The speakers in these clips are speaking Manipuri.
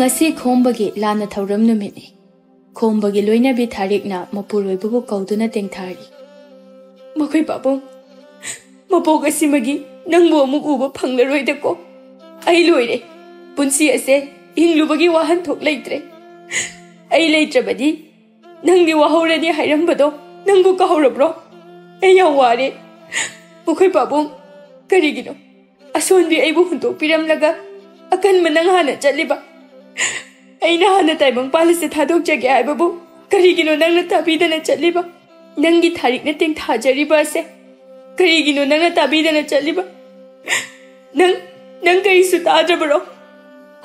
ngasi khombagi lana thauram numitni khombagi loinabi tharikna mapuroibubu kauduna tengthari makhoi babong mapog asimagi nangbu amuk uba phanglaroi dako ai loire punsi ase hinglubagi wahan thok leitre ai leitrabadi nangdi wahorani hairambado nangbu kahorabro ai yaware makhoi babong karigino asonbi aibu huntok piramlaga akan manang hana chaliba aina hana taibang palase thadok jage aibabu karigino nangna tabidana chaliba nangi tharik na teng thajariba ase karigino nangna tabidana chaliba nang kari su tadrabro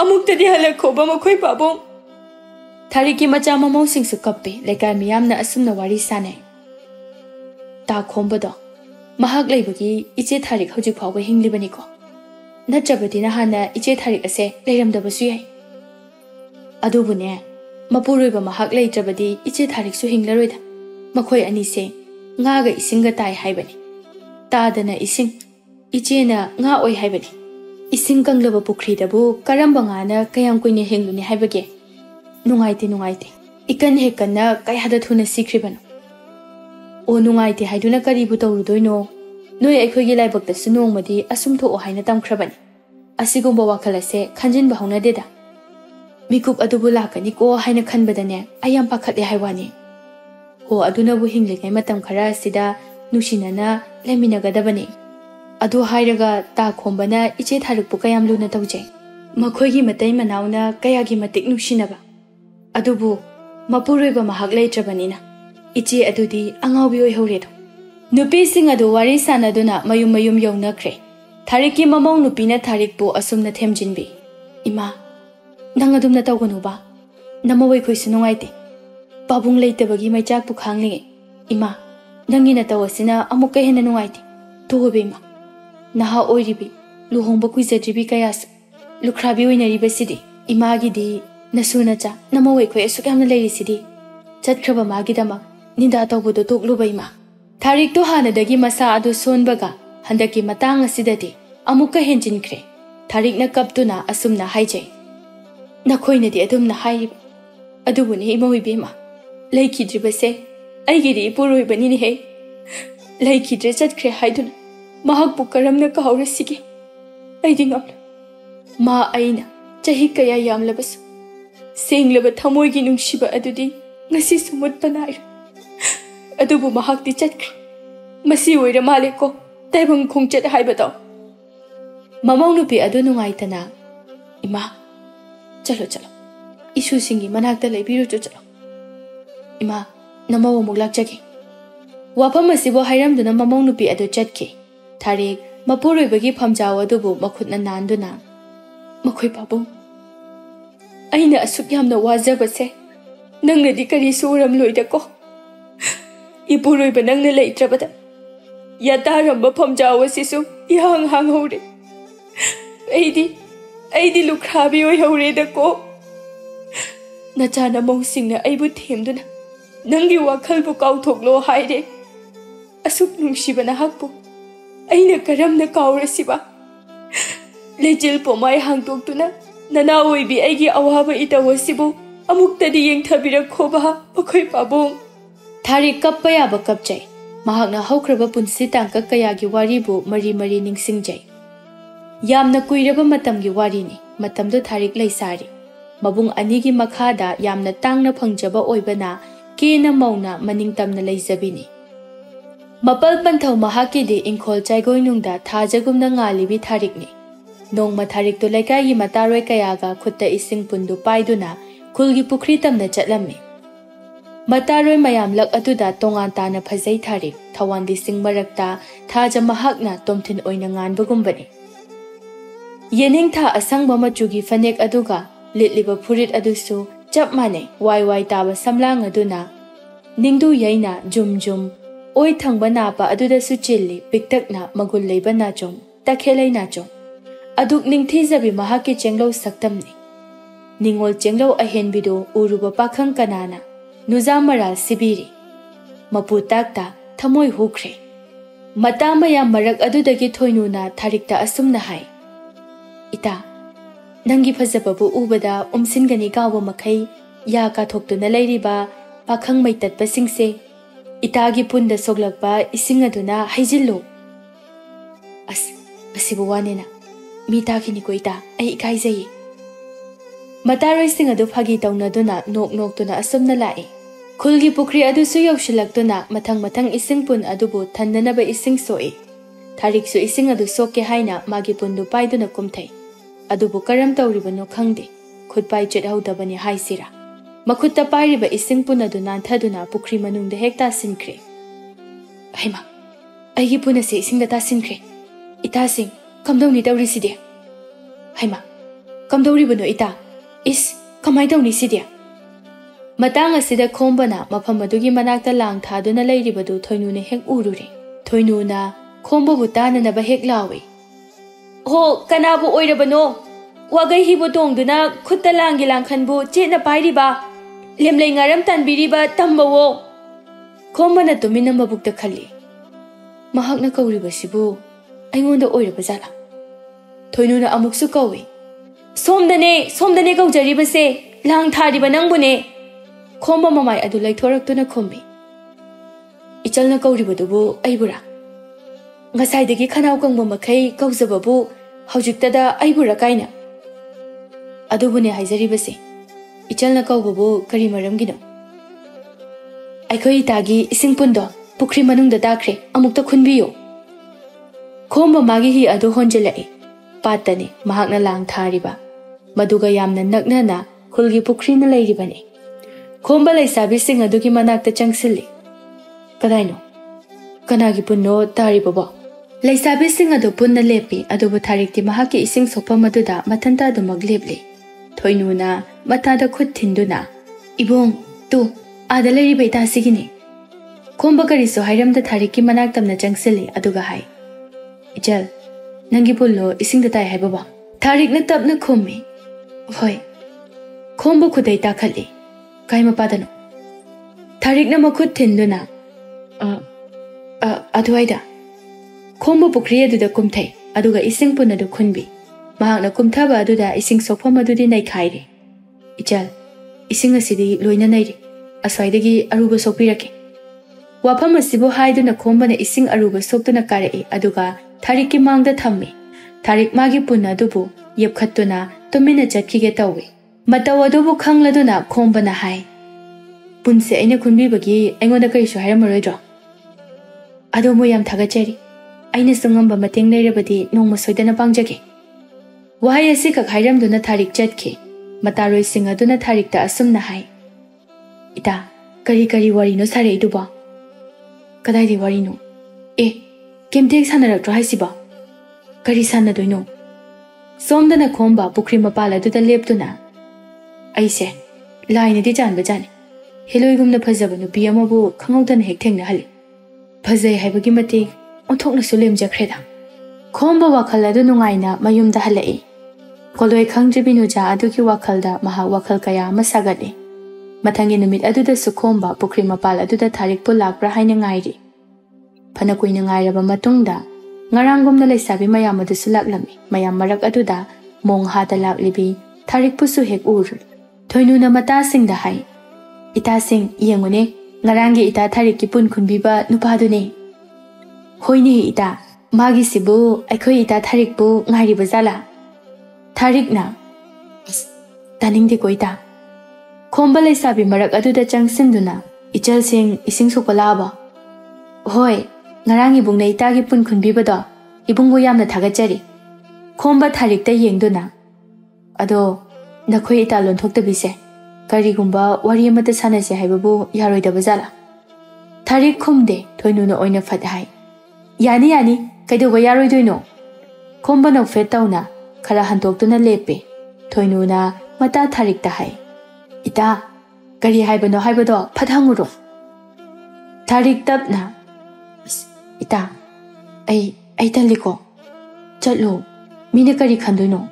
amuktadi halakhoba makhoi babong thariki macha mamau sing su kappe lekai miyamna asumna wari sanai ta khombodo mahak leibagi iche tharik hojik phawba hinglibani ko natrabadi na hana iche tharik ase leiramdabasu yai adubune mapuroiba mahak leitrabadi iche tharik su hinglaroida makhoi ani se nga ga isinga tai haibani tadana ising iche na nga oi haibani ising kanglaba pukri dabu karamba nga na kayam koine hingluni haibage nungaite ikan hekanna kayada thuna sikribano o nungaite haiduna karibu tawrudoino noi aikhogi laibakta sunongmadi asumtho o haina tamkhrabani asigumba wakhalase khanjinba haunadeda mikup adubu lakani ko haina khanbadane ayam pakhate haiwani ho aduna bu hingligai matam khara sida nusinana leminagadabani adu hairaga ta khombana iche tharukpu kayam luna tawjai makhoigi matai manauna kayagi matik nusinaba adubu mapuroiba mahak leitrabanina iche adudi angaubi oi horedo nupi sing adu wari sanaduna mayum yaunakre thariki mamau nupina tharikpu asumna themjinbi ima nang adumna tawganuba namawai khoisu nungaite babung leitabagi maichak pu khanglinge ima nangina tawasina amuka hena nungaite tobe ima naha oiribi luhongba kuizadribi kayas lukhrabi oinariba sidi imagi di nasuna cha namawai khoi asukam leiri sidi chatkraba magi dama ninda tawbudo tokluba ima tharik to hanadagi masa adu sonbaga handaki matang asidati amuka henjinkhre tharik na kaptuna asumna haijai nakhoina di adumna hairiba adubune imawibema leikidribase aigiri puroibani ni he leikidre chatkhre haiduna mahakpu karamna kahorasige aidi ngamla ma aina chahi kaya yamlabas senglaba thamoigi nungsiba adudi ngasi sumut panair adubu mahakti chatkre masi oira maleko taibang khongchat haibado mamau nupi adu nungaitana ima chalo isu singi manakta leibiru chalo ima namawo muglak jage wafam asibo hairamduna mamau nupi adu chatke tharik mapuroibagi phamjaw adubu makhutna nanduna makhoi babu aina asuk yamna wajabase nangnadi kari suram loidako ipuroiba nangna leitrabada yataramba phamjaw asisu ihang hang hore aidi lukhrabi oi hore dako nachana mongsingna aibu themduna nangi wakhalbu kauthoklo haire asuk nungsibana hakpu aina karamna kaurasiba lejil pomai hangtoktuna nana oibi aigi awaba itawasibu amuktadi yengthabira khoba akhoi pabong tharik kappa yaba kapjai mahakna haukraba punsi tangka kayagi waribu mari ningsingjai yamna kuiraba matamgi warini matamdo tharik leisari mabung anigi makhada yamna tangna phangjaba oibana kena mauna maningtamna leizabini mapal panthau mahakidi ingkhol chaigoinungda thajagumna ngali tharikni nongma tharik to laikai mataroi kayaga khutta ising pundu paiduna khulgi pukhri tamna chatlammi mataroi mayam lak atuda tongan tana phajai tharik thawandi sing marakta thaja mahakna tomthin oina nganbagumbani yening tha asangba machugi fanek aduga litliba phurit adusu chap mane wai taba samlang aduna ningdu yaina jum oi thangba na pa aduda su chilli piktakna magul leiba na chom takhelai na chom aduk ningthi jabi mahaki chenglo saktamni ningol chenglo ahenbido uruba pakhang kanana nuzamara sibiri mapu takta thamoi hukre matama ya marak adudagi thoinuna tharikta asumna hai ita Nangi fazababu ubada umsingani kawa makai ya kathoktuna leiriba pakhang mai tatpa singse itagi punda soglakpa isinga duna haijillo. Asibu wanena mi takini ko ita ai ikai Mataroi sing adu phagi tauna duna nok tuna asumna lai. Khulgi pukri adu su yaushilak duna mathang ising pun adubu thandanaba ising soi. Tharik su ising adu soke haina magi pundu pai duna kumthai. Adubu karam tauribano khangde. Khud pai chet haudabani hai sira. Makhutta pairiba ising pun adu nanthaduna pukri manungda hekta sinkre. Haima. Aigi puna se ising da ta sinkre. Ita sing kamdawni tawri side. Haima. Kamdawri bano ita. Is kamai tawni side. Matang asida khombana mafam adugi manakta lang thaduna leiribadu thoinune hek urure. Thoinuna khomba butana naba hek lawi. Ho kanabu oirabano. Wagai hibu tongduna khutta langi langkhanbu chena pairiba. Lemleiga ram tanbiriba tambawo. Khombana tumina mabukta khalli. Mahakna kauribasibu aingonda oirabazala. Thoinuna amuksu kawi. Somdane kaujariba lang thariba nangbune. Khomba mamai adu laithoraktuna khombi. Ichalna kauribadubu aibura. Ngasaidagi khanau kangba makai kauzababu haujiktada aibura kaina. Adubune haijariba Ichalna kaubabu kari maramgino. Aikoi itagi ising pundo pukri manungda dakre amukta khunbiyo. Khomba magi hi adu honjelai. Patane mahakna lang thariba. Maduga yamna naknana khulgi pukri na lairibane. Khomba laisabi sing adugi manakta changsili. Kadaino? Kanagi punno taribabo. Laisabi sing adu punna lepi adubu tharikti mahaki ising sokpa maduda matanta adu maglepli. Thoinuna matada khut thinduna. Ibong tu ada lairiba ita sigini. Khomba kariso hairamda tharikki manaktamna changsili aduga hai. Ichal nangi pullo ising da tai haibaba. Tharik na tapna khommi. Hoi. Khomba khudai takhali. Kaima padano. Tharik na makhut thinduna. Aduaida. Khomba pukri aduda kumthai. Aduga ising puna du khunbi. Mahakna kumthaba aduda ising sokpam adudi nai khairi. Ichal. Ising asidi loina nairi. Aswaidagi aruba sokpirake. Wafam asibu haiduna khomba na ising aruba soktuna karai. Aduga Tharik ki mangda thammi. Tharik magi puna dubu yepkhattuna tumina chatkige tawi. Mataw adubu khangladuna khomba na hai. Punse aina khunbibagi aingonda karisu hairamaroidro. Adu mo yam thagachari. Aina sungamba mateng leirabadi nongma soidana pangjage. Wahai asi kak hairamduna Tharik chatki. Mataroi sing aduna Tharik ta asumna hai. Ita kari warino sarai duba. Kadai di warino. Kimtek sanarak haisiba. Kari sanadoino. Somdana khomba pukri mapala duda leptuna. Aise laina di janba jani. Heloigumna phajaba nupi amabu khangawdana hek thengna hali. Phajai haibagi matik onthokna sulem jakhreda. Khomba wakhala du nungaina mayumda halai. Koloi khangjibinuja adugi wakhalda maha wakhal kaya masagade. Mathangi numit aduda su khomba pukri mapala aduda Tharik pulakra haina ngairi. Phana kuina ngairaba matungda ngarangumna laisabi mayam adu sulaklami mayam marak aduda mong hata laklibi Tharik pusu hek ur thoinuna mata sing da hai ita sing yengune ngarangi ita Tharik ki pun khunbiba nupadune hoini ita magi sibu aikhoi ita Tharik bu ngairi bazala Tharik na taning de koita khomba laisabi marak aduda changsinduna ichal sing ising sokpalaba hoi Ngarangi bung na itagi pun khunbibado ibungbo yamna thagachari. Khomba Tharik ta yengduna. Ado nakhoi ita lonthoktabise. Karigumba wari amata sanase haibabu yaroidaba jala. Tharik khumde thoinuna oina phat hai. Yani kaidoga yaroidoino. Khomba nok fet tauna khara hantoktuna lepe. Thoinuna mata Tharik ta hai. Ita kari haibano haibado phathanguro. Tharik tapna Ita, ay taliko. Chatlo, mina kari khandoino.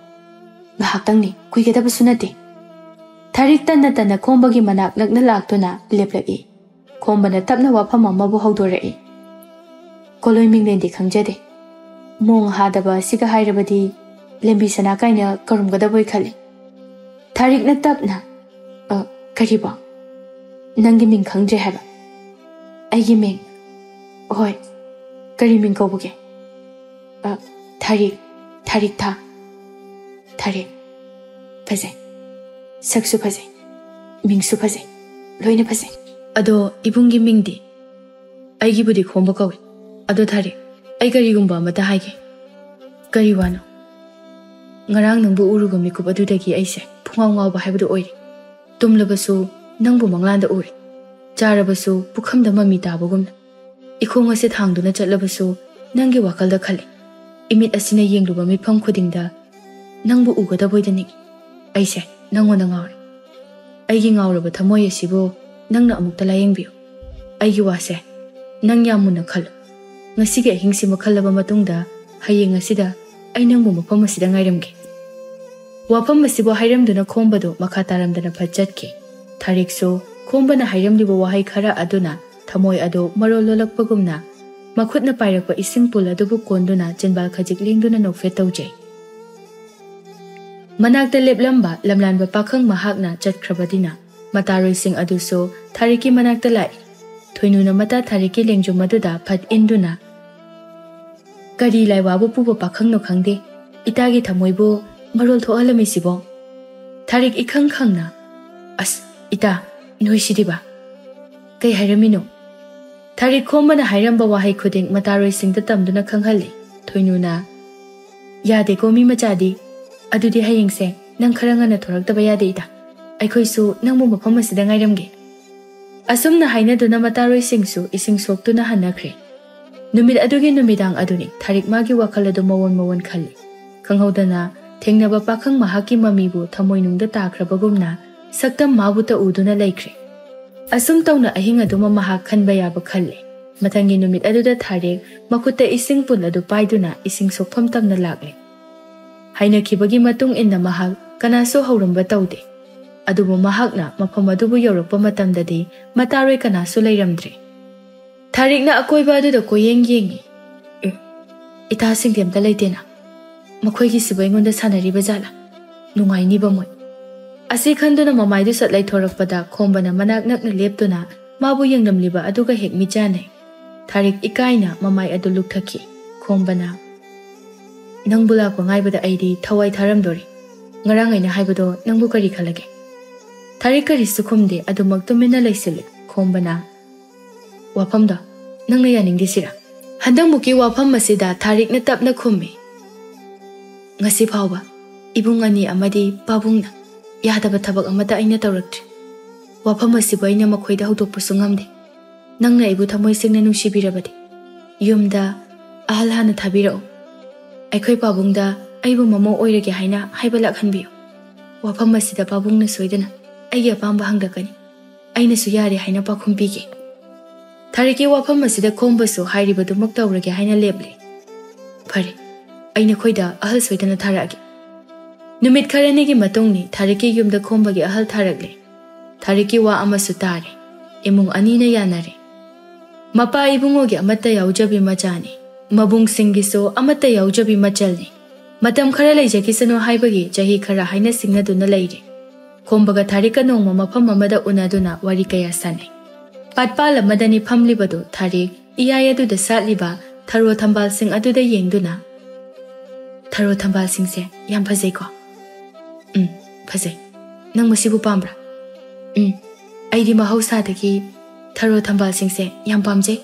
Ngahaktan ni, kuy kita basunate. Tharik tan na khombagi manak nagna laktuna leplaki. Khomba na tapna wafam amabu haudorei. Koloi minglen di khangjade. Mong hadaba siga hairabadi lembi sana kaina karumgadaboi khali Tharik na tapna kariba nangi ming khangje haba aigi ming hoi kari ming kaubuge Tharik tha Tharik phase saksu phase mingsu phase loina phase ado ibungi mingdi aigi budi khomba kawi ado Tharik ai kari gumba mata haige kari wano ngarang nangbu uruga mikup adudagi aise phungaw ngawba haibudu oiri tumlabasu nangbu manglanda uri charabasu pukhamda mami tabagumna ikhong ase thangduna chatlabasu nangi wakalda khali imit asina yengluba mifam khudingda nangbu ugada boidani aise nangona ngawri aigi ngawraba thamoy asibo nangna amukta layengbiyo aigi wase nang yamuna khal ngasige ahingsi makhalaba matungda hayeng asida ai nangbu mafam asida ngairamge wafam asibo hairamduna khombado makha taramdana phajatke Tharikso khombana hairamlibo wahai khara aduna thamoy ado marol lolakpagumna makhutna pairakpa ising pul adubu konduna chenbal khajik lingduna nokfe taujai manakta leplamba lamlanba pakhang mahakna chatkrabadina mataroi sing aduso Thariki manakta lai thoinuna mata Thariki lengjum maduda phat induna kari lai wabu pubo pakhang no khangde itagi thamoibo marol thoalami sibo Tharik ikhang khangna as ita noi sidiba kai hairamino Tharik khombana hairamba wahai khuding mataroi singda tamduna khanghalli thoinuna yade ko mi machadi adudi hayengse nang kharangana thoraktaba yade ita aikhoisu nangmu mafam asida ngairamge asumna hainaduna mataroi singsu ising soktuna hanakhre numit adugi numidang aduni Tharik magi wakhaladu mawon khalli khanghaudana thengnaba pakhang mahaki mamibu thamoinungda takrabagumna saktam mabuta uduna laikre asum tawna ahinga duma mahak khanba yaba khalle mathangi numit aduda Tharik makutta ising pul adu paiduna ising sokpham tamna lagle haina khibagi matung inna mahak kanaso hauramba tawde adubu mahakna mafam adubu yorakpa matamdadi mataroi kanaso lairamdre Tharikna akoiba aduda koyeng yengi ita singdemta laitena makhoi gi sibai ngonda sanariba jala nungaini ba moi asi khanduna mamai du satlai thorakpada khombana manak nakna leptuna mabu yengnamliba aduga hek mi jane Tharik ikaina mamai adu lukthaki khombana nangbula ko ngaibada aidi thawai tharamdori ngarangaina haibado nangbu kari khalage Tharik kari sukhumde adumak tumina laisile khombana wafamda nangna yaningdi sira handangmuki wafam masida Tharikna tapna khummi ngasi phawba ibung ani amadi pabungna yadaba thabak amata aina tawraktri wafam asibo aina makhoida hudokpusu ngamde nangna ibu thamoi singna nungsibirabadi yumda ahal hana thabirao aikhoi pabungda aibu mamo oirage haina haiba lakhanbiyo wafam asida pabungna soidana aigi apamba hangdakani aina su yare haina pakhumpige Thariki wafam asida khombasu hairibadu maktawrage haina leble phare aina khoida ahal soidana tharage numit kharanigi matongni Thariki yumda khombagi ahal tharakle Thariki wa amasu tare imung anina yanare mapa ibungogi amata yaujabi machani mabung singiso amata yaujabi machalni matam khara laijaki haibagi jahi khara haina singnaduna laire khombaga Tharika nongma mafam amada unaduna wari kaya sanai patpal amadani phamlibadu Tharik iyayadu satliba tharo thambal sing aduda yengduna tharo thambal singse yam phajai ko phajai nang masibu pambra aidi mahausadagi tharo thambal singse yam pamjai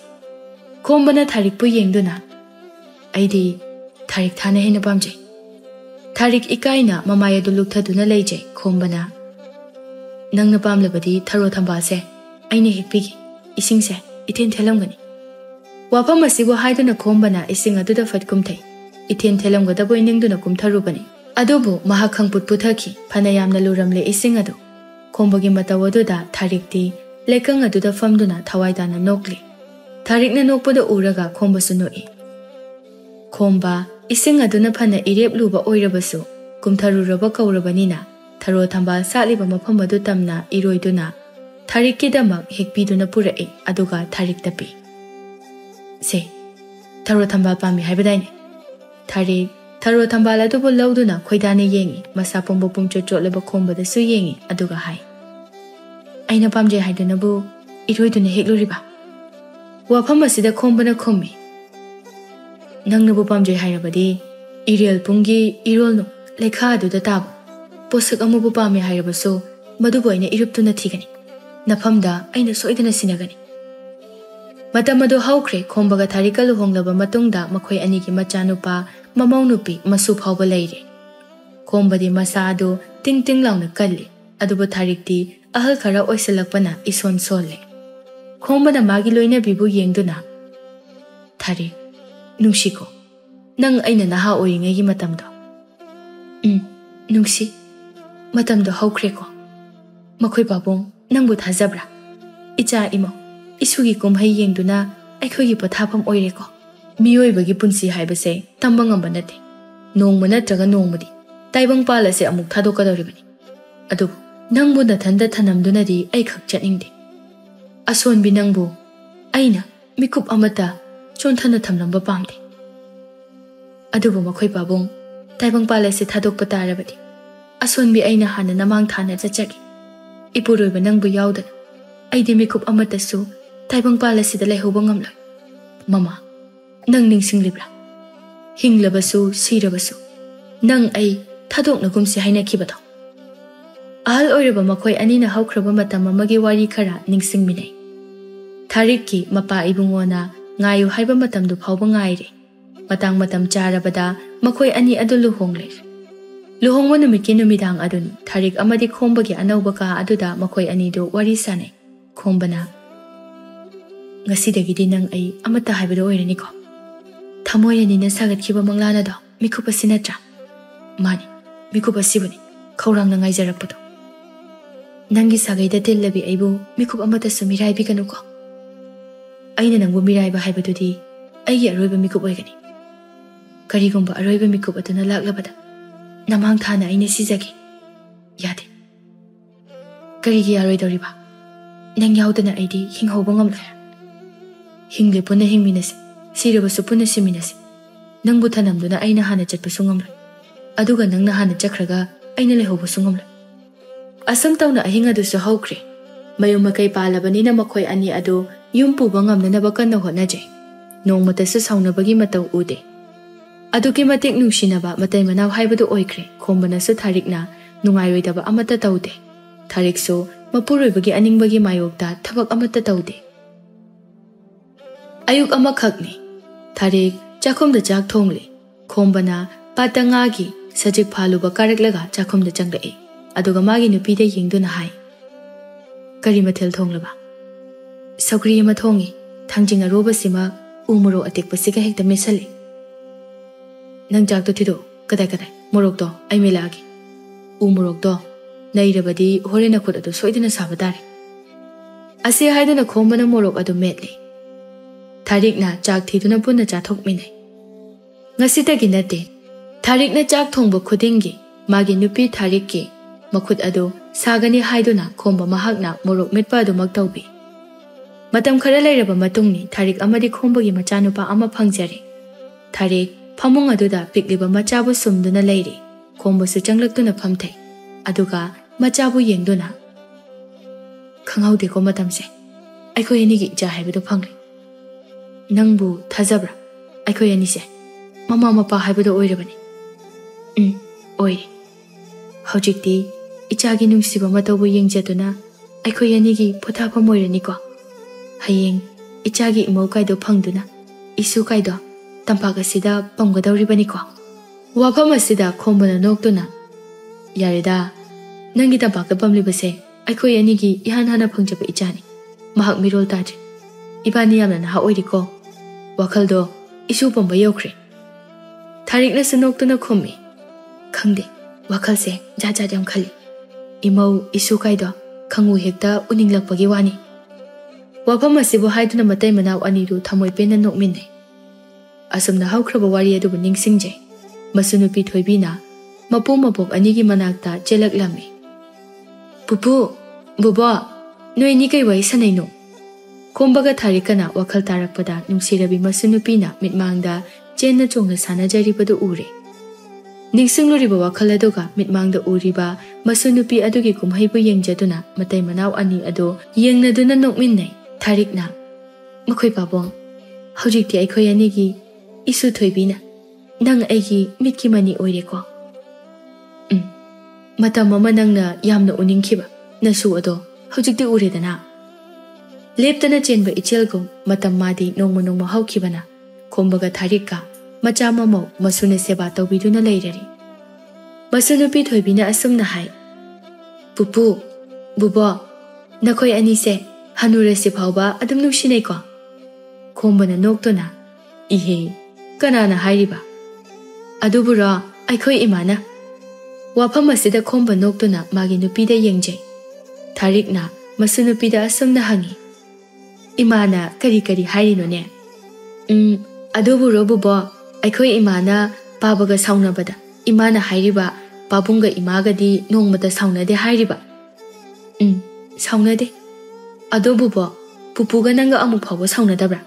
khombana Tharik pu yengduna aidi Tharik thana hena pamjai Tharik ikaina mamaya du lukthaduna leijai khombana nangna pamlabadi tharo thambal se aina hekpigi isingse iten thelamgani wafam asibo haiduna khombana ising aduda fatkumthai iten thelamgada boiningduna kumtharubani adubu mahakhang putputhaki phana yamna luramle ising adu khombagi matawaduda Tharikti lekang aduda famduna thawaidana nokli Tharikna nokpada uraga khombasu noi khomba ising aduna phana irep luba oirabasu kumtharuraba kaurabanina tharo thambal saliba mafam adu tamna iroiduna Tharikki damak hekpiduna purai aduga Tharik tapi se tharo thambal pami haibadaine Tharik Tharo thambal adubu lauduna khoidane yengi masa pombo pumcho chotleba khombada su yengi aduga hai aina pamje haidunabu iroiduna hekluriba wafam asida khombana khommi nangnabu pamje hairabadi irel pungi irolno lekha aduda tab posak amubu pame hairabaso madubu aina iruptuna thigani nafamda aina soidana sinagani matamado haukre khombaga tharika luhonglaba matungda makhoi anigi machanupa mamau nupi masu phawba leire khombadi masado ting ting launa kalli adubu tharikti ahal khara oisalakpana ison solle khombada magi loina bibu yengduna thari nungshiko nang aina naha oringai gi matamdo nungsi matamdo haukre ko makhoi babong nangbu thajabra icha imo isugi kumhai yengduna aikhogi pathapam oireko miyoibagi punsi haibase tamba ngamba nate nongma natraga nongmadi taibang palase amuk thadokadoribani adubu nangbu nathanda thanamdunadi ai khak chatningde asonbi nangbu aina mikup amata chonthana thamlamba pamde adubu makhoi babong taibang palase thadokpa tarabadi asonbi aina hana namang thana chachagi ipuroiba nangbu yaudana aide mikup amata su taibang palase da lehoba ngamla mama nang ningsinglibra hinglabasu sirabasu nang ai thadoknagumsi haina khibado ahal oiraba makhoi anina haukraba matam amagi wari khara ningsingminai tharikki mapa ibungona ngayu haiba matamdu phawba ngaire matang charabada makhoi ani adu luhongle luhongwa numiki numidang aduni tharik amadi khombagi anauba ka aduda makhoi ani do wari sanai khombana ngasidagidi nang ai amata haibado oirani ko thamoyani na sagat khiba manglana do mikupa sinatra mani mikupa sibani khaurang na ngaijarapado nangi sagaida tillabi aibu mikup amata sumirai bi kanu ko aina nangbu mirai ba haibadudi aigi aroiba mikup oigani karigomba aroiba mikup atuna laklabada namang thana aina sijagi yade karigi aroidoriba nang yaudana aidi hinghoba ngamla hingle puna hingminasi sirabasu puna siminasi nangbu thanamduna aina hana chatpasu ngamla aduga nangna hana chakhraga aina lehobasu ngamla asam tauna ahinga dusu haukre mayuma kai palabanina makhoi ani adu yumpu bangam na bakan na honaje nongmata su saunabagi mataw ude aduki matik nungsinaba matay manaw haibadu oikre khombana su tharikna nungairoidaba amata taude tharik su mapuroibagi aningbagi mayokta thabak amata taude ayuk amakhakni tharik chakhomda chak thongli khombana patangagi sajik phaluba karaklaga chakhomda changlai aduga magi nupida yengduna hai kari mathel thonglaba sakri ma thongi thangjinga roba sima umuro atekpa siga hekta mesali nang jak to thido kadai morok to ai melagi umurok to nairabadi horena khut adu soidina sabadare ase haiduna khombana morok adu metli tharikna chak thiduna punna chathok minai ngasitagi nate tharikna chak thongba khudingi magi nupi tharikki makhut adu sagani haiduna khomba mahakna morok metpa adu maktaubi matam khara lairaba matungni tharik amadi khombagi machanupa ama phangjari tharik phamung aduda pikliba machabu sumduna leiri khombasu changlaktuna phamthai aduga machabu yengduna khangaude ko matamse aikhoi ani gi ja haibedo phangri nangbu thajabra aikhoi ani se mama mapa haibedo oirabani oi hojikti ichagi nungsiba matawu yengjaduna aikhoi ani gi phothapam oirani ko hayeng ichagi imau kaido phangduna isu kaido tampaga sida pamgadawribani ko wafam asida khombana noktuna yarida nangi tampakta pamlibase aikhoi ani gi ihan hana phangjaba ichani mahak mirol taje ibani yamna ha oiri ko wakhaldo isu pamba yokre tharikna sanoktuna khommi khangde wakhalse jaja jam khali imau isu kaido khangu hekta uninglakpagi wani wafam asibu haiduna matai manaw aniru thamoi pena nokminai asumna haukraba wari adu ningsingje masunupi thoibina mapu mapok anigi manakta chelaklami pupu buba noi ni kai wai sanaino kombaga tharikana wakhal tarakpada nungsirabi masunupina mitmangda chenna chongna sanajari padu ure ꯅꯤꯡꯁꯤꯡꯂꯨꯔꯤꯕ ꯋꯥꯈꯜ ꯑꯗꯨꯒ ꯃꯤꯠꯃꯥꯡꯗ ꯎꯔꯤꯕ ꯃꯁꯨ ꯅꯨꯄꯤ ꯑꯗꯨꯒꯤ ꯀꯨꯝꯍꯩꯕꯨ ꯌꯦꯡꯖꯗꯨꯅ ꯃꯇꯩ ꯃꯅꯥꯎ ꯑꯅꯤ ꯑꯗꯨ ꯌꯦꯡꯅꯗꯨꯅ ꯅꯣꯛꯃꯤꯟꯅꯩ꯫ ꯊꯥꯔꯤꯛꯅ "ꯃꯈꯣꯏ ꯄꯥꯕꯨꯡ, ꯍꯧꯖꯤꯛꯇꯤ ꯑꯩꯈꯣꯏ ꯑꯅꯤꯒꯤ ꯏꯁꯨ ꯊꯣꯏꯕꯤꯅ ꯅꯪ ꯑꯩꯒꯤ ꯃꯤꯠꯀꯤ ꯃꯅꯤ ꯑꯣꯏꯔꯦꯀꯣ꯫ ꯃꯇꯝ ꯑꯃ ꯅꯪꯅ ꯌꯥꯝꯅ ꯎꯅꯤꯡꯈꯤꯕ ꯅꯁꯨ ꯑꯗꯣ ꯍꯧꯖꯤꯛꯇꯤ ꯎꯔꯦꯗꯅ꯫ ꯂꯦꯞꯇꯅ ꯆꯦꯟꯕ ꯏꯆꯦꯜꯒꯨꯝ ꯃꯇꯝ ꯃꯥꯗꯤ ꯅꯣꯡꯃ ꯅꯣꯡꯃ ꯍꯧꯈꯤꯕꯅ ꯈꯣꯝꯕꯒ ꯊꯥꯔꯤꯛꯀ ꯃꯆꯥ ꯃꯃꯧ ꯃꯁꯨꯅ ꯁꯦꯕꯥ ꯇꯧꯕꯤꯗꯨꯅ ꯂꯩꯔꯔꯤ꯫ ꯃꯁꯨ ꯅꯨꯄꯤ ꯊꯣꯏꯕꯤꯅ ꯑꯁꯨꯝꯅ ꯍꯥꯏ, "ꯄꯨꯄꯨ, ꯕꯨꯕꯣꯛ, ꯅꯈꯣꯏ ꯑꯅꯤꯁꯦ ꯍꯅꯨꯔꯁꯤ ꯐꯥꯎꯕ ꯑꯗꯨꯝ ꯅꯨꯡꯁꯤꯅꯩꯀꯣ?" ꯈꯣꯝꯕꯅ ꯅꯣꯛꯇꯨꯅ, "ꯏꯍꯦ, ꯀꯅꯥꯅ ꯍꯥꯏꯔꯤꯕ? ꯑꯗꯨꯕꯨꯔꯣ ꯑꯩꯈꯣꯏ ꯏꯃꯥꯅ." ꯋꯥꯐꯝ ꯑꯁꯤꯗ ꯈꯣꯝꯕ ꯅꯣꯛꯇꯨꯅ ꯃꯥꯒꯤ ꯅꯨꯄꯤꯗ ꯌꯦꯡꯖꯩ꯫ ꯊꯥꯔꯤꯛꯅ ꯃꯁꯨ ꯅꯨꯄꯤꯗ ꯑꯁꯨꯝꯅ ꯍꯪꯉꯤ, "ꯏꯃꯥꯅ ꯀꯔꯤ ꯀꯔꯤ ꯍꯥꯏꯔꯤꯅꯣꯅꯦ?" "ꯑꯗꯨꯕꯨꯔꯣ ꯕꯨꯕꯣꯛ, ꯑꯩꯈꯣꯏ ꯏꯃꯥꯅ ꯄꯥꯕꯒ ꯁꯥꯎꯅꯕꯗ ꯏꯃꯥꯅ ꯍꯥꯏꯔꯤꯕ ꯄꯥꯕꯨꯡꯒ ꯏꯃꯥꯒꯗꯤ ꯅꯣꯡꯃꯇ ꯁꯥꯎꯅꯗꯦ ꯍꯥꯏꯔꯤꯕ." "ꯁꯥꯎꯅꯗꯦ꯫ ꯑꯗꯣ ꯕꯨꯕꯣꯛ, ꯄꯨꯄꯨꯒ ꯅꯪꯒ ꯑꯃꯨꯛ ꯐꯥꯎꯕ ꯁꯥꯎꯅꯗꯕ꯭ꯔꯥ?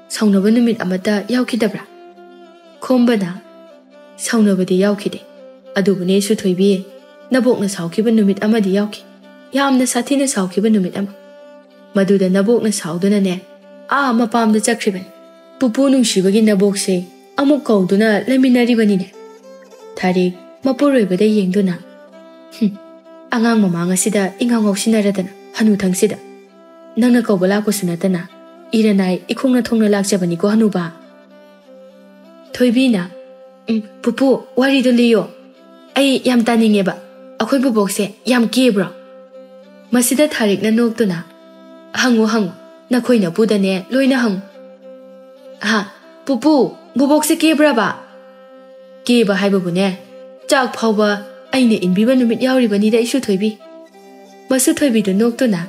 ꯁꯥꯎꯅꯕ ꯅꯨꯃꯤꯠ ꯑꯃꯠꯇ ꯌꯥꯎꯈꯤꯗꯕ꯭ꯔꯥ?" ꯈꯣꯝꯕꯅ "ꯁꯥꯎꯅꯕꯗꯤ ꯌꯥꯎꯈꯤꯗꯦ, ꯑꯗꯨꯕꯨꯅꯦ ꯁꯨꯊꯣꯏꯕꯤ, ꯅꯕꯣꯛꯅ ꯁꯥꯎꯈꯤꯕ ꯅꯨꯃꯤꯠ ꯑꯃꯗꯤ ꯌꯥꯎꯈꯤ, ꯌꯥꯝꯅ ꯁꯥꯊꯤꯅ ꯁꯥꯎꯈꯤꯕ ꯅꯨꯃꯤꯠ ꯑꯃ꯫ ꯃꯗꯨꯗ ꯅꯕꯣꯛꯅ ꯁꯥꯎꯗꯨꯅꯅꯦ ꯃꯄꯥꯝꯗ ꯆꯠꯈ꯭ꯔꯤꯕꯅꯤ꯫ ꯄꯨꯄꯨ ꯅꯨꯡꯁꯤꯕꯒꯤ ꯅꯕꯣꯛꯁꯦ ꯑꯃꯨꯛ ꯀꯧꯗꯨꯅ ꯂꯩꯃꯤꯟꯅꯔꯤꯕꯅꯤꯅꯦ." ꯊꯥꯔꯤꯛ ꯃꯄꯨꯔꯣꯏꯕꯗ ꯌꯦꯡꯗꯨꯅ, "ꯑꯉꯥꯡ ꯃꯃꯥꯡ ꯑꯁꯤꯗ ꯏꯉꯥꯎ ꯉꯥꯎꯁꯤꯟꯅꯔꯗꯅ ꯍꯅꯨꯊꯪꯁꯤꯗ ꯅꯪꯅ ꯀꯧꯕ ꯂꯥꯛꯄꯁꯨ ꯅꯠꯇꯅ ꯏꯔꯅꯥꯏ ꯏꯈꯣꯡꯅ ꯊꯣꯡꯅ ꯂꯥꯛꯆꯕꯅꯤꯀꯣ ꯍꯅꯨꯕꯥ." ꯊꯣꯏꯕꯤꯅ "ꯄꯨꯄꯨ, ꯋꯥꯔꯤꯗꯣ ꯂꯤꯌꯣ, ꯑꯩ ꯌꯥꯝ ꯇꯥꯅꯤꯡꯉꯦꯕ, ꯑꯩꯈꯣই ꯕꯨꯕꯣꯛꯁꯦ ꯌꯥꯝ ꯀꯦꯕ꯭ꯔꯣ?" ꯃꯁꯤꯗ ꯊꯥꯔꯤꯛꯅ ꯅꯣꯛꯇꯨꯅ, "ꯍꯪꯉꯨ ꯍꯪꯉꯨ, ꯅꯈꯣꯏ ꯅꯄꯨꯗꯅꯦ ꯂꯣꯏꯅ ꯍꯪꯉꯨ." "ꯄꯨꯄꯨ, ꯕꯨꯕꯣꯛꯁꯦ ꯀꯦꯕ꯭ꯔꯕ?" "ꯀꯦꯕ ꯍꯥꯏꯕꯕꯨꯅꯦ, ꯆꯥꯛ ꯐꯥꯎꯕ ꯑꯩꯅ ꯏꯟꯕꯤꯕ ꯅꯨꯃꯤꯠ ꯌꯥꯎꯔꯤꯕꯅꯤꯗ ꯏꯁꯨ ꯊꯣꯏꯕꯤ." ꯃꯁꯨ ꯊꯣꯏꯕꯤꯗꯨ ꯅꯣꯛꯇꯨꯅ,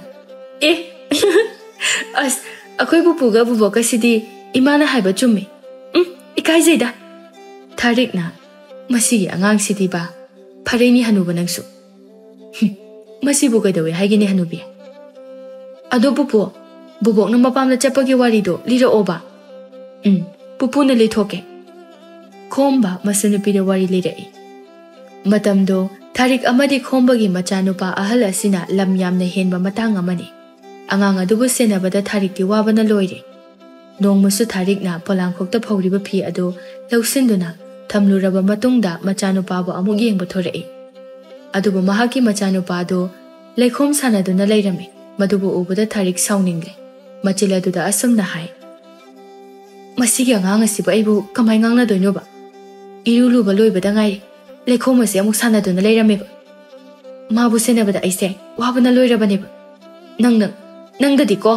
"ꯑꯁ, ꯑꯩꯈꯣꯏ ꯄꯨꯄꯨꯒ ꯕꯨꯕꯣꯛꯀꯁꯤꯗꯤ ꯏꯃꯥꯅ ꯍꯥꯏꯕ ꯆꯨꯝꯃꯤ, ꯏꯀꯥꯏꯖꯩꯗ." ꯊꯥꯔꯤꯛꯅ, "ꯃꯁꯤꯒꯤ ꯑꯉꯥꯡꯁꯤꯗꯤꯕ ꯐꯔꯦꯅꯤ ꯍꯅꯨꯕ ꯅꯪꯁꯨ." "ꯃꯁꯤꯕꯨ ꯀꯩꯗꯧꯋꯦ ꯍꯥꯏꯒꯦꯅꯦ ꯍꯅꯨꯕꯤ? ꯑꯗꯣ ꯄꯨꯄꯨ, ꯕꯨꯕꯣꯛꯅ ꯃꯄꯥꯝꯗ ꯆꯠꯄꯒꯤ ꯋꯥꯔꯤꯗꯣ ꯂꯤꯔꯛꯑꯣꯕ." "ꯄꯨꯄꯨꯅ ꯂꯤꯊꯣꯛꯀꯦ." ꯈꯣꯝꯕ ꯃꯁꯨ ꯅꯨꯄꯤꯗ ꯋꯥꯔꯤ ꯂꯤꯔꯛꯏ꯫ ꯃꯇꯝꯗꯣ ꯊꯥꯔꯤꯛ ꯑꯃꯗꯤ ꯈꯣꯝꯕꯒꯤ ꯃꯆꯥꯅꯨꯄꯥ ꯑꯍꯜ ꯑꯁꯤꯅ ꯂꯝ ꯌꯥꯝꯅ ꯍꯦꯟꯕ ꯃꯇꯥꯡ ꯑꯃꯅꯤ꯫ ꯑꯉꯥꯡ ꯑꯗꯨꯕꯨ ꯁꯦꯟꯅꯕꯗ ꯊꯥꯔꯤꯛꯇꯤ ꯋꯥꯕꯅ ꯂꯣꯏꯔꯦ꯫ ꯅꯣꯡꯃꯁꯨ ꯊꯥꯔꯤꯛꯅ ꯄꯣꯂꯥꯡꯈꯣꯛꯇ ꯐꯧꯔꯤꯕ ꯐꯤ ꯑꯗꯨ ꯂꯧꯁꯤꯟꯗꯨꯅ ꯊꯝꯂꯨꯔꯕ ꯃꯇꯨꯡꯗ ꯃꯆꯥꯅꯨꯄꯥꯕꯨ ꯑꯃꯨꯛ ꯌꯦꯡꯕ ꯊꯣꯔꯛꯏ꯫ ꯑꯗꯨꯕꯨ ꯃꯍꯥꯛꯀꯤ ꯃꯆꯥꯅꯨꯄꯥ ꯑꯗꯨ ꯂꯩꯈꯣꯝ ꯁꯥꯟꯅꯗꯨꯅ ꯂꯩꯔꯝꯃꯤ꯫ ꯃꯗꯨꯕꯨ ꯎꯕꯗ ꯊꯥꯔꯤꯛ ꯁꯥꯎꯅꯤꯡꯂꯦ꯫ ꯃꯆꯤꯜ ꯑꯗꯨꯗ ꯑꯁꯨꯝꯅ ꯍꯥꯏ, "ꯃꯁꯤꯒꯤ ꯑꯉꯥꯡ ꯑꯁꯤꯕꯨ ꯑꯩꯕꯨ ꯀꯃꯥꯏ ꯉꯥꯡꯅꯗꯣꯏꯅꯣꯕ? ꯏꯔꯨ ꯂꯨꯕ ꯂꯣꯏꯕꯗ ꯉꯥꯏꯔꯤ, ꯂꯩꯈꯣꯝ ꯑꯁꯤ ꯑꯃꯨꯛ ꯁꯥꯟꯅꯗꯨꯅ ꯂꯩꯔꯝꯃꯦꯕ꯫ ꯃꯥꯕꯨ ꯁꯦꯟꯅꯕꯗ ꯑꯩꯁꯦ ꯋꯥꯕꯅ ꯂꯣꯏꯔꯕꯅꯦꯕ꯫ ꯅꯪꯗꯗꯤꯀꯣ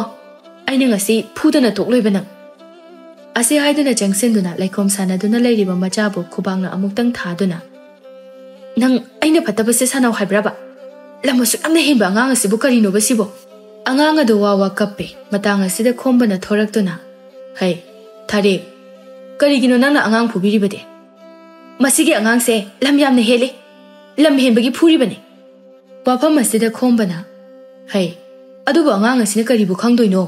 ꯑꯩꯅ ꯉꯁꯤ ꯐꯨꯗꯅ ꯇꯣꯛꯂꯣꯏꯕ ꯅꯪ." ꯑꯁꯤ ꯍꯥꯏꯗꯨꯅ ꯆꯪꯁꯤꯟꯗꯨꯅ ꯂꯩꯈꯣꯝ ꯁꯥꯟꯅꯗꯨꯅ ꯂꯩꯔꯤꯕ ꯃꯆꯥꯕꯨ ꯈꯨꯕꯥꯛꯅ ꯑꯃꯨꯛꯇꯪ ꯊꯥꯗꯨꯅ, "ꯅꯪ ꯑꯩꯅ ꯐꯠꯇꯕꯁꯦ ꯁꯥꯟꯅꯧ ꯍꯥꯏꯕ꯭ꯔꯕ? ꯂꯝ ꯑꯁꯨꯛ ꯌꯥꯝꯅ ꯍꯦꯟꯕ ꯑꯉꯥꯡ ꯑꯁꯤꯕꯨ ꯀꯔꯤꯅꯣꯕ ꯁꯤꯕꯣ?" ꯑꯉꯥꯡ ꯑꯗꯨ ꯋꯥ ꯀꯞꯄꯦ꯫ ꯃꯇꯥꯡ ꯑꯁꯤꯗ ꯈꯣꯝꯕꯅ ꯊꯣꯔꯛꯇꯨꯅ, "ꯍꯩ ꯊꯥꯔꯤꯛ, ꯀꯔꯤꯒꯤꯅꯣ ꯅꯪꯅ ꯑꯉꯥꯡ ꯐꯨꯕꯤꯔꯤꯕꯗꯤ? ꯃꯁꯤꯒꯤ ꯑꯉꯥꯡꯁꯦ ꯂꯝ ꯌꯥꯝꯅ ꯍꯦꯜꯂꯤ, ꯂꯝ ꯍꯦꯟꯕꯒꯤ ꯐꯨꯔꯤꯕꯅꯤ." ꯋꯥꯐꯝ ꯑꯁꯤꯗ ꯈꯣꯝꯕꯅ, "ꯍꯩ, ꯑꯗꯨꯕꯨ ꯑꯉꯥꯡ ꯑꯁꯤꯅ ꯀꯔꯤꯕꯨ ꯈꯪꯗꯣꯏꯅꯣ?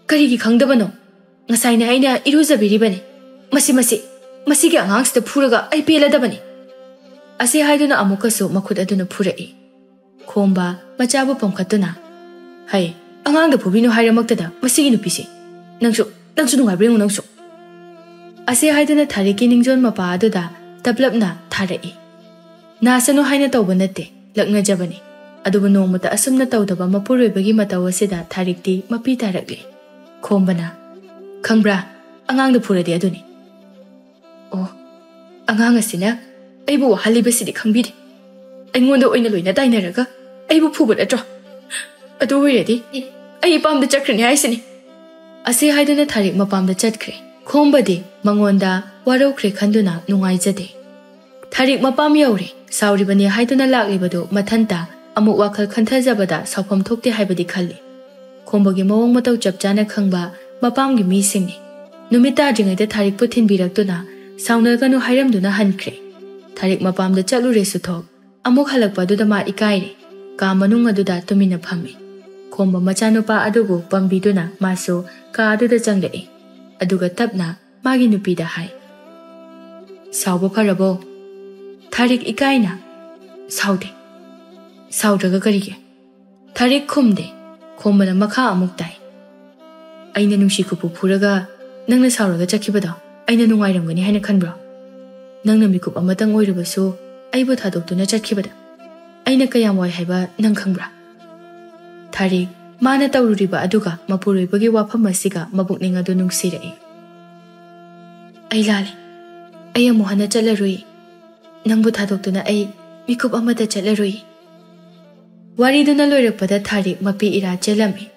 ꯀꯔꯤꯒꯤ ꯈꯪꯗꯕꯅꯣ? ꯉꯁꯥꯏꯅ ꯑꯩꯅ ꯏꯔꯨꯖꯕꯤꯔꯤꯕꯅꯤ. ꯃꯁꯤꯒꯤ ꯑꯉꯥꯡꯁꯤꯗ ꯐꯨꯔꯒ ꯑꯩ ꯄꯦꯜꯂꯗꯕꯅꯤ." ꯑꯁꯤ ꯍꯥꯏꯗꯨꯅ ꯑꯃꯨꯛꯀꯁꯨ ꯃꯈꯨꯠ ꯑꯗꯨꯅ ꯐꯨꯔꯛꯏ꯫ ꯈꯣꯝꯕ ꯃꯆꯥꯕꯨ ꯄꯝꯈꯠꯇꯨꯅ, "ꯍꯩ, ꯑꯉꯥꯡꯗ ꯐꯨꯕꯤꯅꯨ ꯍꯥꯏꯔꯃꯛꯇꯗ ꯃꯁꯤꯒꯤ ꯅꯨꯄꯤꯁꯤ, ꯅꯪꯁꯨ ꯅꯨꯡꯉꯥꯏꯕ꯭ꯔꯥ ꯌꯦꯡꯉꯨ ꯅꯪꯁꯨ." ꯑꯁꯤ ꯍꯥꯏꯗꯨꯅ ꯊꯥꯔꯤꯛꯀꯤ ꯅꯤꯡꯖꯣꯟ ꯃꯄꯥ ꯑꯗꯨꯗ ꯇꯞꯂꯞꯅ ꯊꯥꯔꯛꯏ꯫ "ꯅꯥꯁꯅꯨ ꯍꯥꯏꯅ ꯇꯧꯕ ꯅꯠꯇꯦ, ꯂꯛꯅꯖꯕꯅꯤ." ꯑꯗꯨꯕꯨ ꯅꯣꯡꯃꯇ ꯑꯁꯨꯝꯅ ꯇꯧꯗꯕ ꯃꯄꯨꯔꯣꯏꯕꯒꯤ ꯃꯇꯧ ꯑꯁꯤꯗ ꯊꯥꯔꯤꯛꯇꯤ ꯃꯄꯤ ꯇꯥꯔꯛꯂꯤ꯫ ꯈꯣꯝꯕꯅ, "ꯈꯪꯕ꯭ꯔꯥ, ꯑꯉꯥꯡꯗ ꯐꯨꯔꯗꯤ ꯑꯗꯨꯅꯤ." "ꯑꯣ, ꯑꯉꯥꯡ ꯑꯁꯤꯅ ꯑꯩꯕꯨ ꯋꯥꯍꯜꯂꯤꯕꯁꯤꯗꯤ ꯈꯪꯕꯤꯗꯦ. ꯑꯩꯉꯣꯟꯗ ꯑꯣꯏꯅ ꯂꯣꯏꯅ ꯇꯥꯏꯅꯔꯒ ꯑꯩꯕꯨ ꯐꯨꯕ ꯅꯠꯇ꯭ꯔꯣ? ꯑꯗꯨ ꯑꯣꯏꯔꯗꯤ ꯑꯩ ꯏꯄꯥꯝꯗ ꯆꯠꯈ꯭ꯔꯅꯤ ꯍꯥꯏꯁꯤꯅꯤ." ꯑꯁꯤ ꯍꯥꯏꯗꯨꯅ ꯊꯥꯔꯤꯛ ꯃꯄꯥꯝꯗ ꯆꯠꯈ꯭ꯔꯦ꯫ ꯈꯣꯝꯕꯗꯤ ꯃꯉꯣꯟꯗ ꯋꯥꯔꯧꯈ꯭ꯔꯦ ꯈꯟꯗꯨꯅ ꯅꯨꯡꯉꯥꯏꯖꯗꯦ꯫ ꯊꯥꯔꯤꯛ ꯃꯄꯥꯝ ꯌꯧꯔꯦ꯫ ꯁꯥꯎꯔꯤꯕꯅꯤ ꯍꯥꯏꯗꯨꯅ ꯂꯥꯛꯂꯤꯕꯗꯨ ꯃꯊꯟꯇ ꯑꯃꯨꯛ ꯋꯥꯈꯜ ꯈꯟꯊꯖꯕꯗ ꯁꯥꯎꯐꯝ ꯊꯣꯛꯇꯦ ꯍꯥꯏꯕꯗꯤ ꯈꯜꯂꯤ꯫ ꯈꯣꯝꯕꯒꯤ ꯃꯑꯣꯡ ꯃꯇꯧ ꯆꯞ ꯆꯥꯅ ꯈꯪꯕ ꯃꯄꯥꯝꯒꯤ ꯃꯤꯁꯤꯡꯅꯤ꯫ ꯅꯨꯃꯤꯠ ꯇꯥꯗ꯭ꯔꯤꯉꯩꯗ ꯊꯥꯔꯤꯛꯄꯨ ꯊꯤꯟꯕꯤꯔꯛꯇꯨꯅ ꯁꯥꯎꯅꯒꯅꯨ ꯍꯥꯏꯔꯝꯗꯨꯅ ꯍꯟꯈ꯭ꯔꯦ꯫ ꯊꯥꯔꯤꯛ ꯃꯄꯥꯝꯗ ꯆꯠꯂꯨꯔꯦ ꯁꯨꯊꯣꯛ꯫ ꯑꯃꯨꯛ ꯍꯜꯂꯛꯄ ꯑꯗꯨꯗ ꯃꯥ ꯏꯀꯥꯏꯔꯦ꯫ ꯀꯥ ꯃꯅꯨꯡ ꯑꯗꯨꯗ ꯇꯨꯃꯤꯟꯅ ꯐꯝꯃꯤ꯫ ꯈꯣꯝꯕ ꯃꯆꯥꯅꯨꯄꯥ ꯑꯗꯨꯕꯨ ꯄꯝꯕꯤꯗꯨꯅ ꯃꯥꯁꯨ ꯀꯥ ꯑꯗꯨꯗ ꯆꯪꯂꯛꯏ꯫ ꯑꯗꯨꯒ ꯇꯞꯅ ꯃꯥꯒꯤ ꯅꯨꯄꯤꯗ ꯍꯥꯏ, "ꯁꯥꯎꯕ ꯐꯔꯕꯣ? Tarik ikaina. Saude. Saudraga karige. Tarik khumde. Khomana makha amuk tai. Aina nungsi kupu puraga nangna sauraga chakibada. Aina nungairamgani haina khanbra. Nangna mikup amatang oirabasu aibu thadoktuna chatkibada. Aina kayam wai haiba nang khangbra. Tarik mana taururiba aduga mapuroibagi wafam asiga mabukning adu nungsirai. Ai lale. Ai amu hana chalarui. Nangbu thadoktuna ai mikup amata chalarui. Wariduna loirakpada Tarik mapi ira chelami.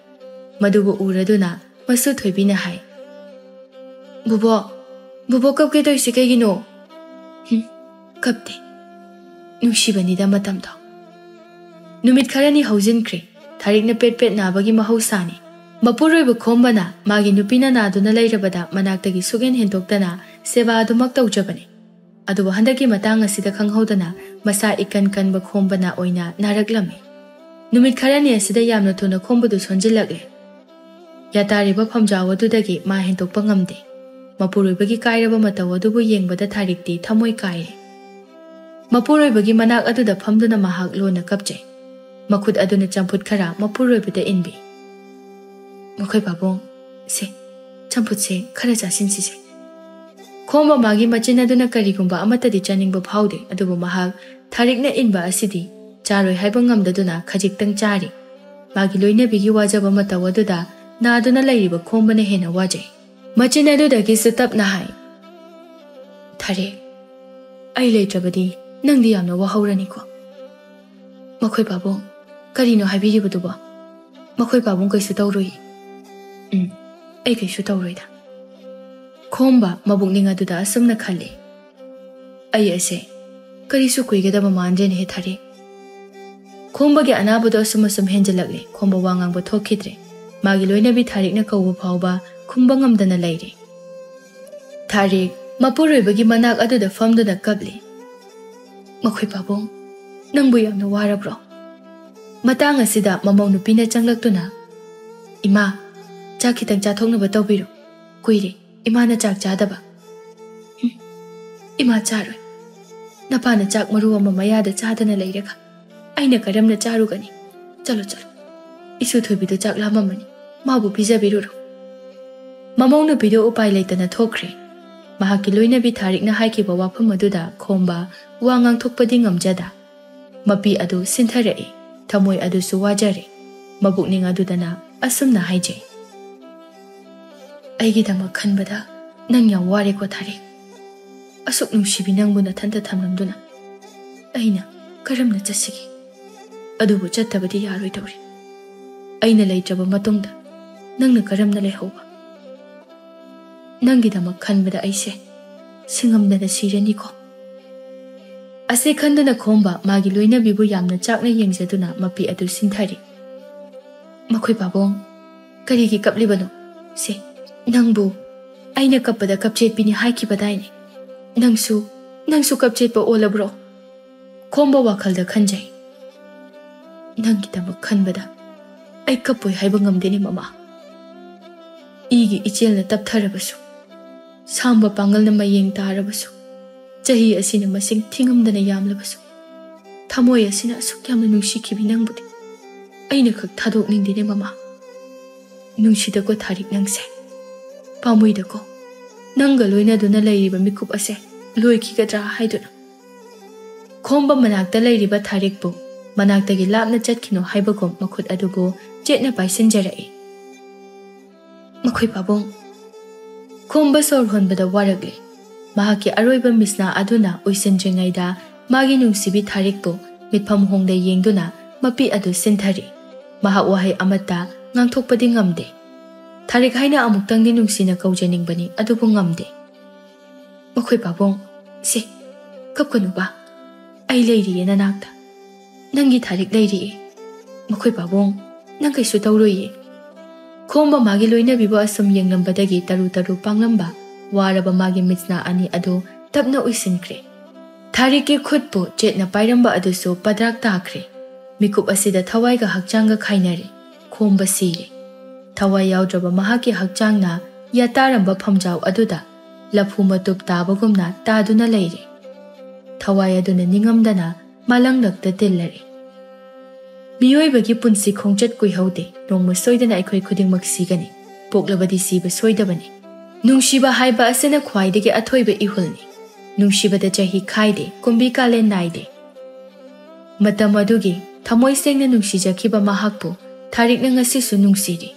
Madubu uraduna masu thoibina hai. Bubo kapke toisi kaigino. Kapte. Nungsibanida matamdo. Numit kharani haujinkre. Tarik na pet nabagi mahausani. Mapuroiba khombana magi nupina naduna lairabada manaktagi sugen hentoktana seba adumak tawjabani. Aduba handaki matang asida khanghaudana masa ikan kanba khombana oina naraklami. Numit kharani asida yamna thuna khombadu sonjilagle. Yatariba phamjawadudagi ma hentokpa ngamde. Mapuroibagi kairaba matawadubu yengbada Tarikti thamoi kaire. Mapuroibagi manak aduda phamduna mahak lona kapje. Makhud aduna champut khara mapuroibada inbi. Makhoi babong se champut se khara chasin si se. Khomba magi machin aduna karigumba amatadi chaningba phaude adubu mahak Tarikna inba asidi charoi haiba ngamdaduna khajiktang chari. Magi loina bigi wajaba matawaduda na aduna lairiba khombana hena wajai. Machin adudagi sutapna hai. Tarik ai leitrabadi nangdi yamna wahaurani ko. Makhoi babong karino haibiribuduba. Makhoi babong kaisu tauroi. Ai kaisu tauroida. Khomba mabukning aduda asumna khali. Ai ase karisu kuigadaba manjene he Tarik. Khomba ge anabudo asum henjalagle. Khomba wangangba thokidre. Magi loina bi Tarikna kauba phauba khumbang amdana laire. Tarik mapuroibagi manak aduda famduna kapli. Makhoi babong nangbu yamna warabro. Matang asida mamau nupina changlaktuna. Ima chak khitang chathoknaba tawbiru. Kuire imana chak chadaba. Ima charoi. Napana chak maru ama mayada chadana lairaga. Aina karamna charugani. Chalo. Isu thobidu chak lamamani. Mabu pijabiruro. Mamau nupido upai leitana thokre. Mahaki loina bi Tarikna haikiba wafam aduda khomba wangang thokpadi ngamjada. Mapi adu sintharai. Thamoi adu su wajare. Mabukning adudana asumna haije. Aigidama khanbada nang yam ware ko Tarik. Asuk nungsibi nangbu nathanta thamramduna. Aina karamna chasigi. Adubu chattabadi yaroi tawri. Aina leitraba matungda nangna karamna leihauba. Nangidama khanbada aise singamdana sirani ko. Ase khanduna khomba magi loina bibu yamna chakna yengjaduna mapi adu sinthari. Makhoi babong karigi kaplibano se nangbu aina kapada kapchet bini haikibadaini. Nangsu kapchet ba olabro. Khomba wakhalda khanjai. Nangidama khanbada ai kapoi haiba ngamdeni mama. Igi ichelna taptharabasu. Samba pangalna mayeng tarabasu. Chahi asina masing thingamdana yamlabasu. Thamoi asina asuk yamna nungsikhibi nangbudi. Aina khak thadokningdene mama. Nungsidako Tarik nangse. Pamuidako nangga loina duna lairiba mikup ase loikhigadra haiduna. Khomba manakta lairiba Tarikbu manaktagi lapna chatkino haibagom makhut adubu chetna paisinjarai. Makhoi babong khomba sor honbada waragle. Mahaki aroiba misna aduna uisenjringaida magi nungsibi Tarikbu mitpham hongda yengduna mapi adu sinthari. Mahak wahai amata ngangthokpadi ngamde. Tarik haina amuktangni nungsina kaujaningbani adubu ngamde. Makhoi babong se kapkanuba ai leiriye nanakta. Nangi Tarik leiriye. Makhoi babong nang kaisu tawroiye. Khomba magi loina biba asum yenglambadagi taru panglamba waraba magi mitsna ani adu tapna uisinkre. Tarikki khutpu chetna pairamba adusu padrak takre. Mikup asida thawaiga hakchanga khainare. Khomba sire. Thawai yaudraba mahaki hakchangna yataramba phamjaw aduda laphu matup tabagumna taduna leire. thawai aduna ningamdana malanglakta tillari. Miyoibagi punsi khongchat kuihaude nongma soidana aikhoi khudingmak sigani poklabadi siba soidabani. Nungshiba haiba asena khwaidagi athoiba ihulni. Nungshiba chahi khaide kumbi kale naide. Matam adugi thamoi sengna nungsijakhiba mahakpu Tharikna ngasisu nungsiri.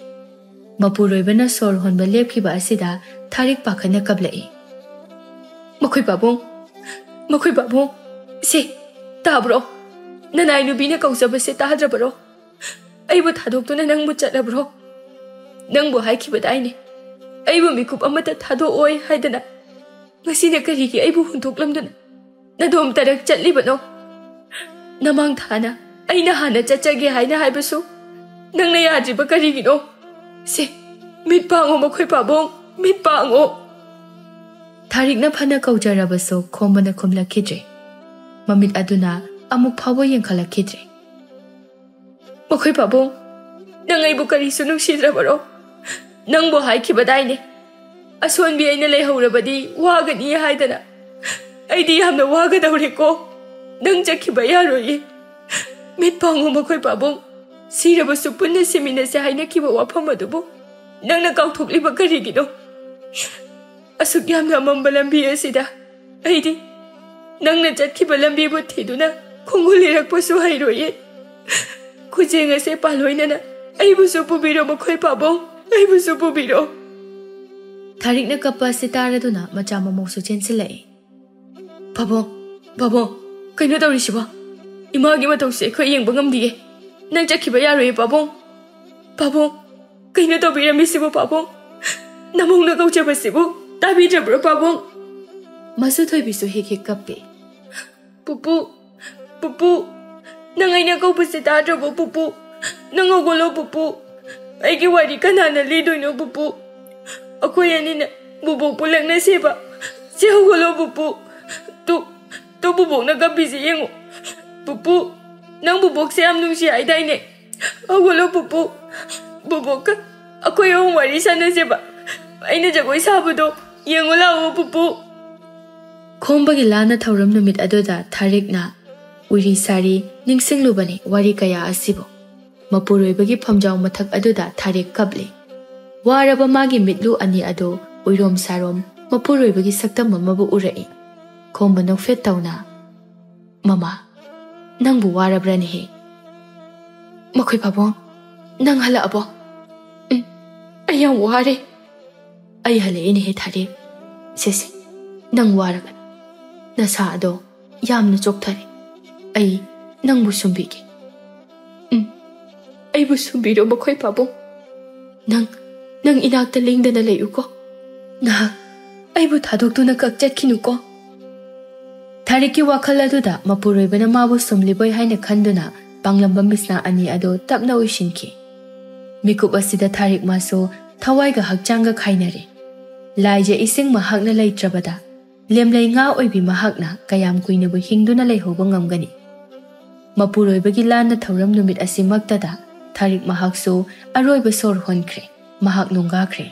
Mapuroibana sor honba lepkhiba asida Tharik pakhana kablai. Makhoi babong se tabro nanai nubina kausaba se tahadrabro aibu thadoktuna nangbu chatlabro nangbu haikhiba daine aibu mikup amata thado oi haidana ngasina karigi aibu huntoklamduna nadom tarak chatlibano namang thana aina hana chachage haina haibasu nangna yadriba karigino se mitpango makhoi babong mitpango. Tharikna phana kaujarabaso khombana khumlakhidre. Mamit aduna amuk phawo yengkhalakhidre. Makhoi babong nang aibu karisu nungsidrabaro nangbo haikhiba daine asonbi aina leihorabadi wagani haidana aidi yamna wagadawre ko nang jakhiba yaroi mitpango makhoi babong sirabasu punna seminase haina khiba wafam adubu nangna kauthokliba karigino asuk yamna amamba lambi asida aidi nangna chatkhiba lambi bu thiduna khongolirakpasu hairoye kujeng ase paloinana aibusu pubiro makhoi babong aibusu pubiro. Tharikna kappa sitaraduna macha mamoksu chensilai. Babong kaino tawrisiba imagi matawse khoi yengba ngamdiye nang chakhiba yaroye babong kaino tawbiramisibu babong namongna kaujabasibu tabidrabro babong. Masu thoibisu hek kappe. Pupu nang aina kaupase tadrabo pupu nang ogolo pupu aigi wari kanana lidoino pupu akhoi anina bubok pulakna seba se ogolo pupu to bubok na gabisi yengo pupu nang bubok se am nungsi aidaine ogolo pupu bubok akhoi om wari sana seba aina jagoi sabado yengo lao pupu. Khombagi lana thauram numit adoda Tharikna uri sari ningsinglubani wari kaya asibo. Mapuroibagi phamjau mathak aduda Tharik kabli. Waraba magi mitlu ani ado uirom sarom mapuroibagi saktam mamabu urai. Khomba nokfet tauna. Mama, nangbu warabrani he. Makhoi babong, nang hala abo. Ayang ware. Ay hala ini he Tharik. Sese, nang waragan. Nasa ado yamna chokthari. Ay nangbu sumbigi. Aibu sumbiro makhoi babong. Nang inakta lingdana layuko. Nahak aibu thadoktuna kakchatkinuko. Tharikki wakhal aduda mapuroibana mabu sumliboi haina khanduna panglamba misna ani ado tapna uishinki. Mikup asida Tharik maso thawaiga hakchanga khainare. Laija ising mahakna laitrabada lemleiga oibi mahakna kayam kuinabu hingduna leihoba ngamgani. Mapuroibagi lana thauram numit asimaktada Tharik mahakso aroiba sor honkre mahak nungakre.